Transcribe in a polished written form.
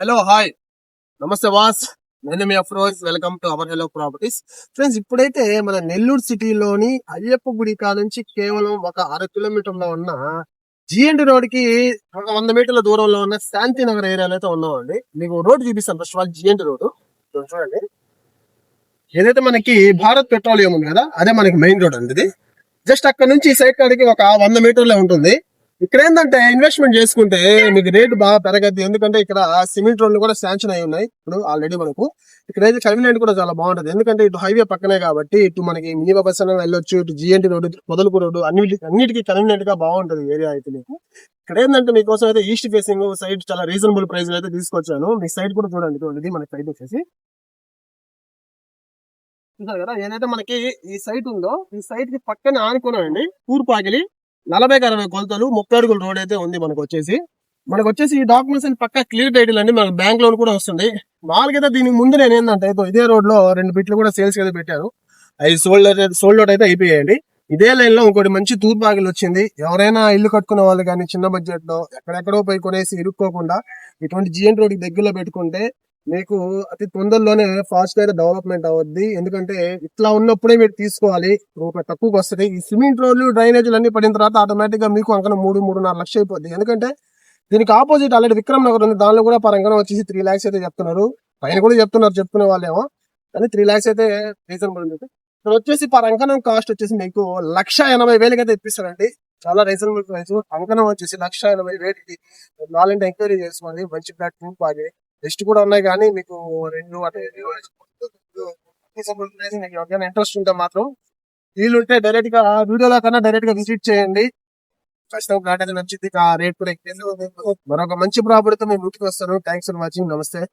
Hello hi నమస్తే వాస్. నేను మీ Afroz. Welcome to our hello properties. Friends, ఇప్పుడైతే మన నెల్లూరు సిటీలోని అయ్యప్ప గుడి నుంచి కేవలం ఒక 1/2 కిలోమీటర్లో ఉన్న జిఎండి రోడ్ కి ఒక 100 మీటర్ల దూరంలో ఉన్న శాంతినగర్ ఏరియాలో అయితే ఉన్నామండి. మీకు రోడ్ చూపిస్తాను. First of all GMD road చూడండి. ఏదైతే మనకి భారత్ పెట్రోలియం ఉంది కదా, అదే మనకి మెయిన్ రోడ్ అండి. ఇది జస్ట్ అక్కడ నుంచి ఈ సైడ్ కాడికి ఒక 100 మీటర్లే ఉంటుంది. ఇక్కడ ఏంటంటే ఇన్వెస్ట్మెంట్ చేసుకుంటే మీకు రేటు బాగా పెరగద్ది. ఎందుకంటే ఇక్కడ సిమెంట్ రోడ్లు కూడా శాంక్షన్ అయి ఉన్నాయి ఇప్పుడు ఆల్రెడీ మనకు. ఇక్కడ అయితే కన్వీనియంట్ కూడా చాలా బాగుంటది. ఎందుకంటే ఇటు హైవే పక్కనే కాబట్టి ఇటు మనకి మినీ బస్ అయినా వెళ్ళొచ్చు, ఇటు జిఎన్టీ రోడ్డు, మొదలుకు రోడ్డు అన్నిటికీ కన్వీనియంట్ గా బాగుంటది ఏరియా అయితే మీకు. ఇక్కడ ఏంటంటే మీకోసం అయితే ఈస్ట్ ఫేసింగ్ సైడ్ చాలా రీజనబుల్ ప్రైస్ అయితే తీసుకొచ్చాను. మీ సైడ్ కూడా చూడండి. ఇది మన సైడ్ వచ్చేసి చూసారు కదా, ఏదైతే మనకి ఈ సైట్ ఉందో ఈ సైట్ కి పక్కనే ఆనుకున్నానండి తూర్పు ఆగిలి 40-60 కొలతలు 30 అడుగుల రోడ్ అయితే ఉంది. మనకు వచ్చేసి ఈ డాక్యుమెంట్స్ అని పక్క క్లియర్ టైటిల్ అండి. మనకు బ్యాంక్ లోన్ కూడా వస్తుంది. మామూలుగా దీనికి ముందు నేను ఏంటంటే ఇదే రోడ్ లో 2 బిట్లు కూడా సేల్స్ అయితే పెట్టాను. అవి సోల్డ్ అవుట్ అయితే అయిపోయాయండి. ఇదే లైన్ లో ఇంకోటి మంచి తూర్పు ఆగిలి వచ్చింది. ఎవరైనా ఇల్లు కట్టుకునే వాళ్ళు కానీ చిన్న బడ్జెట్ లో ఎక్కడెక్కడో పోయి కొనేసి ఇరుక్కోకుండా ఇటువంటి జిఎన్ రోడ్ దగ్గరలో పెట్టుకుంటే మీకు అతి తొందరలోనే ఫాస్ట్ గా డెవలప్మెంట్ అవద్ది. ఎందుకంటే ఇట్లా ఉన్నప్పుడే మీరు తీసుకోవాలి, తక్కువకి వస్తుంది. ఈ సిమెంట్ రోడ్లు డ్రైనేజీలు అన్ని పడిన తర్వాత ఆటోమేటిక్ గా మీకు అంకన 3-3.5 లక్షలు అయిపోద్ది. ఎందుకంటే దీనికి ఆపోజిట్ ఆల్రెడీ విక్రమ్ నగర్ ఉంది. దానిలో కూడా పరంగా వచ్చేసి 3 lakhs అయితే చెప్తున్నారు. పైన కూడా చెప్తుకునే వాళ్ళేమో, కానీ 3 lakhs అయితే రీజనబుల్ ఉంది. ఇక్కడ వచ్చేసి అంకనం కాస్ట్ వచ్చేసి మీకు 1,80,000 అయితే ఇప్పిస్తారండి. చాలా రీజనబుల్ ప్రైస్. అంకనం వచ్చేసి 1,80,000 నాలుగింటి ఎంక్వైరీ చేసుకోండి. మంచి ఫ్లాట్ ప్రూఫ్ బాగా బెస్ట్ కూడా ఉన్నాయి. కానీ మీకు రెండు అంటే ఇంట్రెస్ట్ ఉంటే మాత్రం వీళ్ళుంటే డైరెక్ట్ గా వీడియోలో కన్నా డైరెక్ట్ గా విజిట్ చేయండి. ఖచ్చితంగా ఫ్లాట్ అయితే నచ్చింది. రేట్ కూడా మరొక మంచి ప్రాపర్టీతో మేము ముందుకు వస్తాను. Thanks for watching. నమస్తే.